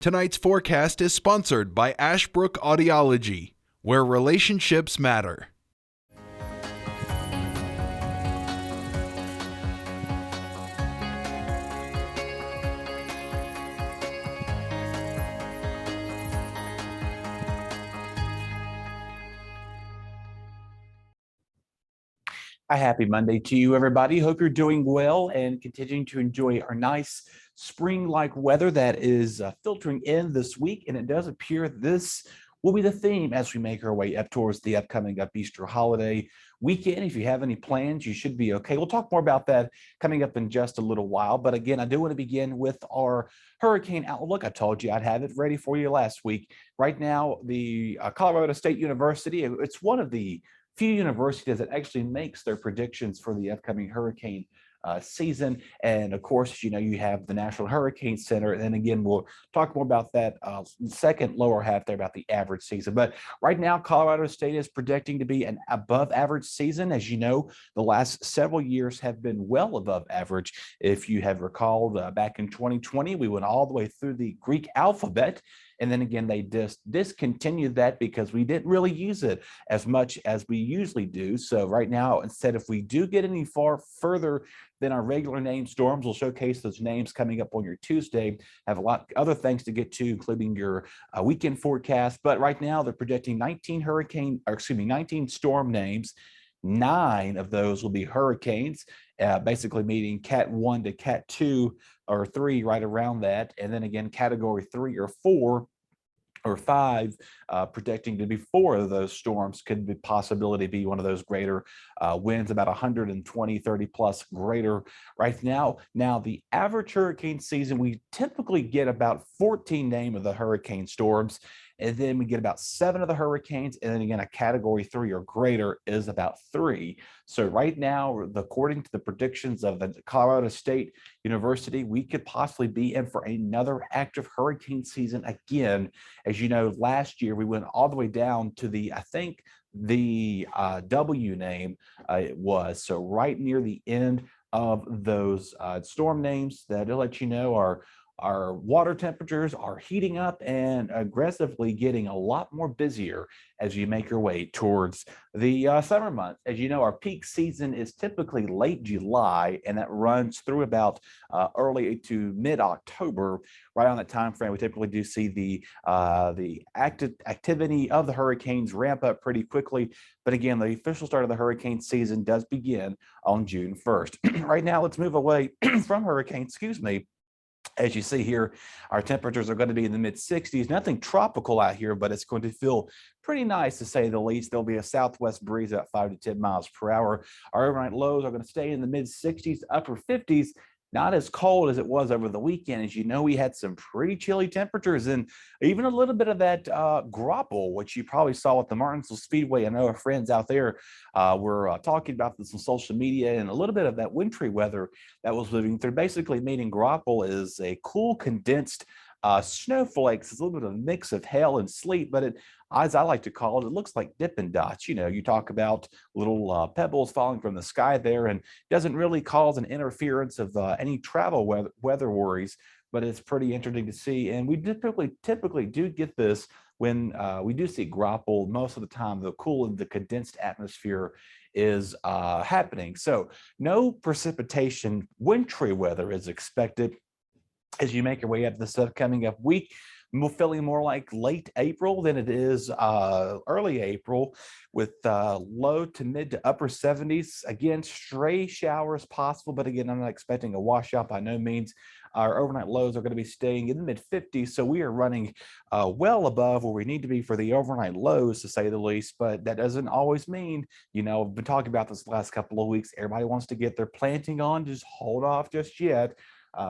Tonight's forecast is sponsored by Ashbrook Audiology, where relationships matter. A happy Monday to you, everybody. Hope you're doing well and continuing to enjoy our nice spring-like weather that is filtering in this week. And it does appear this will be the theme as we make our way up towards the upcoming Easter holiday weekend. If you have any plans, you should be okay. We'll talk more about that coming up in just a little while. But again, I do want to begin with our hurricane outlook. I told you I'd have it ready for you last week. Right now, the Colorado State University, it's one of the few universities that actually makes their predictions for the upcoming hurricane season. And of course, you know, you have the National Hurricane Center. And then again, we'll talk more about that second lower half there about the average season. But right now, Colorado State is projecting to be an above average season. As you know, the last several years have been well above average. If you have recalled back in 2020, we went all the way through the Greek alphabet. And then again, they discontinued that because we didn't really use it as much as we usually do. So right now, instead, if we do get any further than our regular name storms, we'll showcase those names coming up on your Tuesday. Have a lot of other things to get to, including your weekend forecast. But right now, they're projecting 19 storm names. 9 of those will be hurricanes, basically meaning Cat 1 to Cat 2 or 3, right around that. And then again, Category 3 or 4 or 5, projecting to be 4 of those storms could be possibility be one of those greater winds, about 120, 30 plus greater right now. Now, the average hurricane season, we typically get about 14 name of the hurricane storms. And then we get about 7 of the hurricanes. And then again, a Category 3 or greater is about 3. So right now, according to the predictions of the Colorado State University, we could possibly be in for another active hurricane season again. As you know, last year we went all the way down to the, I think the W name it was. So right near the end of those storm names, that'll let you know our water temperatures are heating up and aggressively getting a lot more busier as you make your way towards the summer months. As you know, our peak season is typically late July, and that runs through about early to mid-October. Right on that time frame, we typically do see the activity of the hurricanes ramp up pretty quickly. But again, the official start of the hurricane season does begin on June 1st. Right now, let's move away from hurricanes, As you see here, our temperatures are going to be in the mid-60s. Nothing tropical out here, but it's going to feel pretty nice to say the least. There'll be a southwest breeze at 5 to 10 miles per hour. Our overnight lows are going to stay in the mid-60s, upper 50s. Not as cold as it was over the weekend. As you know, we had some pretty chilly temperatures and even a little bit of that grapple, which you probably saw at the Martinsville Speedway. I know our friends out there were talking about this on social media, and a little bit of that wintry weather that was moving through. Basically, meaning grapple is a cool, condensed snowflakes. It's a little bit of a mix of hail and sleet, but as I like to call it, it looks like Dippin' Dots. You know, you talk about little pebbles falling from the sky there, and doesn't really cause an interference of any travel weather worries, but it's pretty interesting to see. And we typically do get this when we do see grapple. Most of the time, the cool and the condensed atmosphere is happening. So no precipitation, wintry weather is expected as you make your way up this upcoming week. Feeling more like late April than it is early April, with low to mid to upper 70s. Again, stray showers possible, but again, I'm not expecting a washout by no means. Our overnight lows are going to be staying in the mid 50s, so we are running well above where we need to be for the overnight lows, to say the least. But that doesn't always mean, you know, I've been talking about this the last couple of weeks. Everybody wants to get their planting on. Just hold off just yet.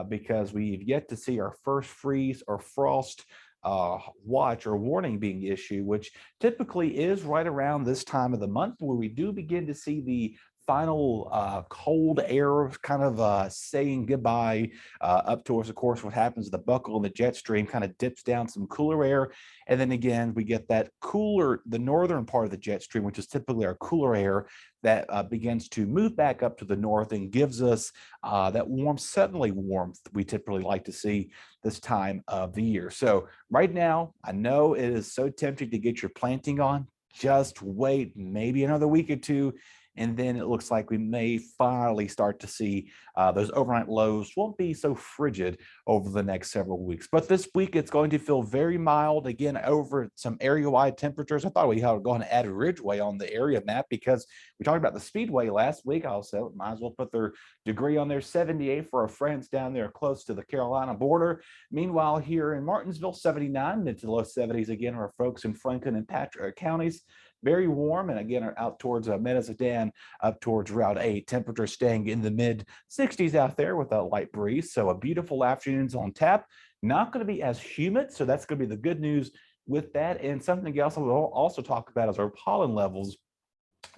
Because we've yet to see our first freeze or frost watch or warning being issued, which typically is right around this time of the month where we do begin to see the final cold air kind of saying goodbye up towards, of course, what happens, the buckle and the jet stream kind of dips down some cooler air. And then again, we get that cooler, the northern part of the jet stream, which is typically our cooler air, that begins to move back up to the north and gives us that warm, suddenly warmth we typically like to see this time of the year. So right now, I know it is so tempting to get your planting on. Just wait maybe another week or two, and then it looks like we may finally start to see those overnight lows won't be so frigid over the next several weeks. But this week, it's going to feel very mild. Again, over some area-wide temperatures. I thought we had to go and add Ridgeway on the area map because we talked about the Speedway last week. Also, might as well put their degree on there. 78 for our friends down there close to the Carolina border. Meanwhile, here in Martinsville, 79, mid to low 70s again, our folks in Franklin and Patrick counties. Very warm, and again, are out towards Medicine, up towards Route 8. Temperature staying in the mid 60s out there with a light breeze. So a beautiful afternoon's on tap. Not going to be as humid, so that's going to be the good news with that. And something else I will also talk about is our pollen levels.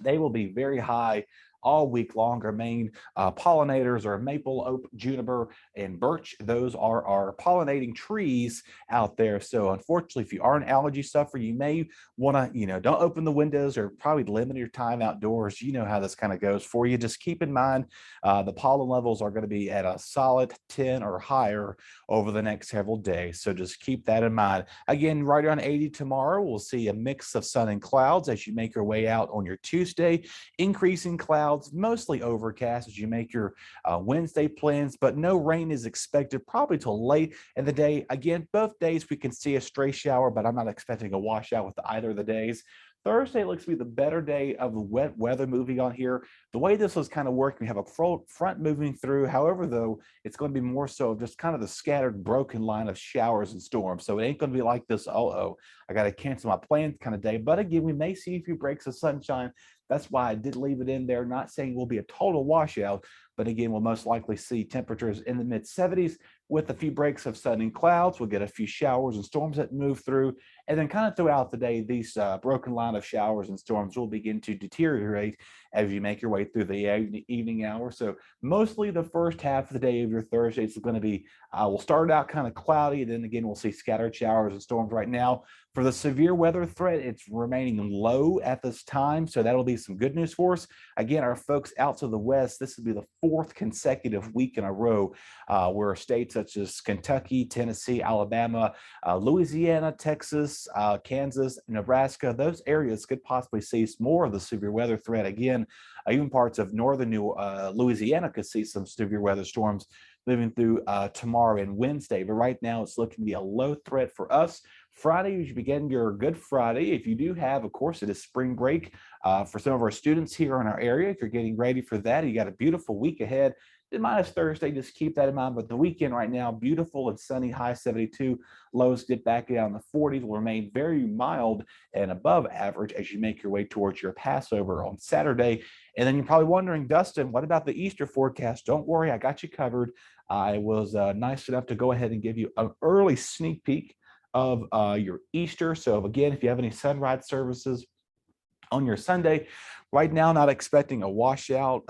They will be very high all week long. Our main pollinators are maple, oak, juniper, and birch. Those are our pollinating trees out there. So unfortunately, if you are an allergy sufferer, you may want to, don't open the windows or probably limit your time outdoors. You know how this kind of goes for you. Just keep in mind the pollen levels are going to be at a solid 10 or higher over the next several days. So just keep that in mind. Again, right around 80 tomorrow, we'll see a mix of sun and clouds as you make your way out on your Tuesday. Increasing clouds, mostly overcast as you make your Wednesday plans, but no rain is expected probably till late in the day. Again, both days we can see a stray shower, but I'm not expecting a washout with either of the days. Thursday looks to be the better day of the wet weather moving on here. The way this was kind of working, we have a front moving through. However, though, it's going to be more so just kind of the scattered, broken line of showers and storms. So it ain't going to be like this, I got to cancel my plans kind of day. But again, we may see a few breaks of sunshine. That's why I did leave it in there, not saying we'll be a total washout, but again, we'll most likely see temperatures in the mid 70s with a few breaks of sun and clouds. We'll get a few showers and storms that move through. And then kind of throughout the day, these broken line of showers and storms will begin to deteriorate as you make your way through the evening hours. So mostly the first half of the day of your Thursday is going to be, we'll start out kind of cloudy. Then again, we'll see scattered showers and storms right now. For the severe weather threat, it's remaining low at this time. So that'll be some good news for us. Again, our folks out to the west, this will be the fourth consecutive week in a row where states such as Kentucky, Tennessee, Alabama, Louisiana, Texas, Kansas, Nebraska, those areas could possibly see more of the severe weather threat. Again, even parts of northern Louisiana could see some severe weather storms moving through tomorrow and Wednesday. But right now, it's looking to be a low threat for us. Friday, you should begin your Good Friday. If you do have, of course, it is spring break for some of our students here in our area. If you're getting ready for that, you got a beautiful week ahead. Then minus Thursday, just keep that in mind. But the weekend right now, beautiful and sunny, high 72. Lows get back down the 40s, will remain very mild and above average as you make your way towards your Passover on Saturday. And then you're probably wondering, Dustin, what about the Easter forecast? Don't worry, I got you covered. I was nice enough to go ahead and give you an early sneak peek of your Easter. So again, if you have any sunrise services on your Sunday, right now, not expecting a washout.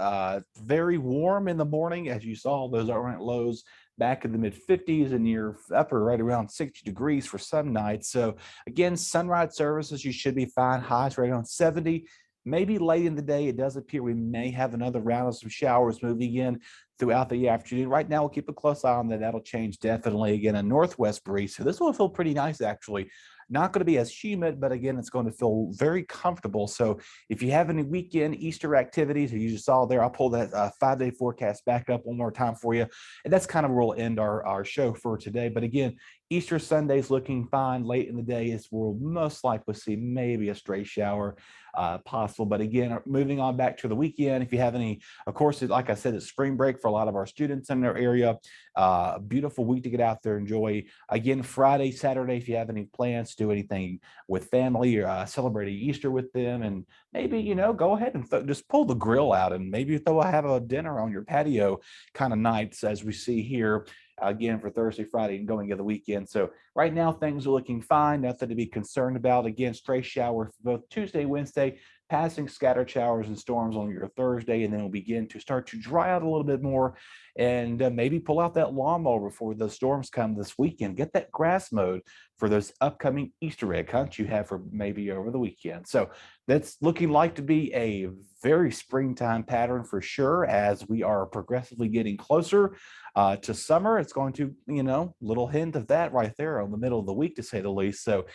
Very warm in the morning, as you saw those overnight lows back in the mid 50s and near upper right around 60 degrees for some nights. So again, sunrise services, you should be fine. Highs right around 70. Maybe late in the day, it does appear we may have another round of some showers moving in throughout the afternoon. Right now, we'll keep a close eye on that. That'll change definitely. Again, a northwest breeze. So this will feel pretty nice, actually. Not going to be as humid, but again, it's going to feel very comfortable. So if you have any weekend Easter activities, as you just saw there, I'll pull that 5-day forecast back up one more time for you. And that's kind of where we'll end our show for today. But again, Easter Sunday's looking fine. Late in the day is we'll most likely see maybe a stray shower possible. But again, moving on back to the weekend, if you have any, of course, like I said, it's spring break for a lot of our students in their area. A beautiful week to get out there, enjoy. Again, Friday, Saturday, if you have any plans to do anything with family or celebrating Easter with them, and maybe, go ahead and just pull the grill out and maybe have a dinner on your patio kind of nights as we see here. Again, for Thursday, Friday, and going into the weekend. So right now, things are looking fine. Nothing to be concerned about. Again, stray shower for both Tuesday, Wednesday. passing scattered showers and storms on your Thursday, and then it'll begin to start to dry out a little bit more. And maybe pull out that lawnmower before the storms come this weekend. Get that grass mowed for those upcoming Easter egg hunts you have for maybe over the weekend. So that's looking like to be a very springtime pattern for sure, as we are progressively getting closer to summer. It's going to, little hint of that right there on the middle of the week, to say the least. So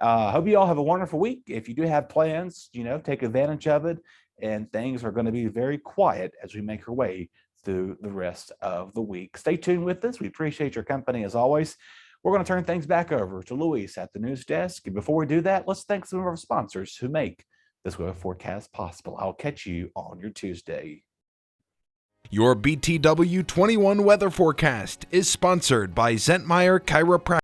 hope you all have a wonderful week. If you do have plans, take advantage of it. And things are going to be very quiet as we make our way through the rest of the week. Stay tuned with us. We appreciate your company as always. We're going to turn things back over to Luis at the news desk. And before we do that, let's thank some of our sponsors who make this weather forecast possible. I'll catch you on your Tuesday. Your BTW21 weather forecast is sponsored by Zentmeyer Chiropractic.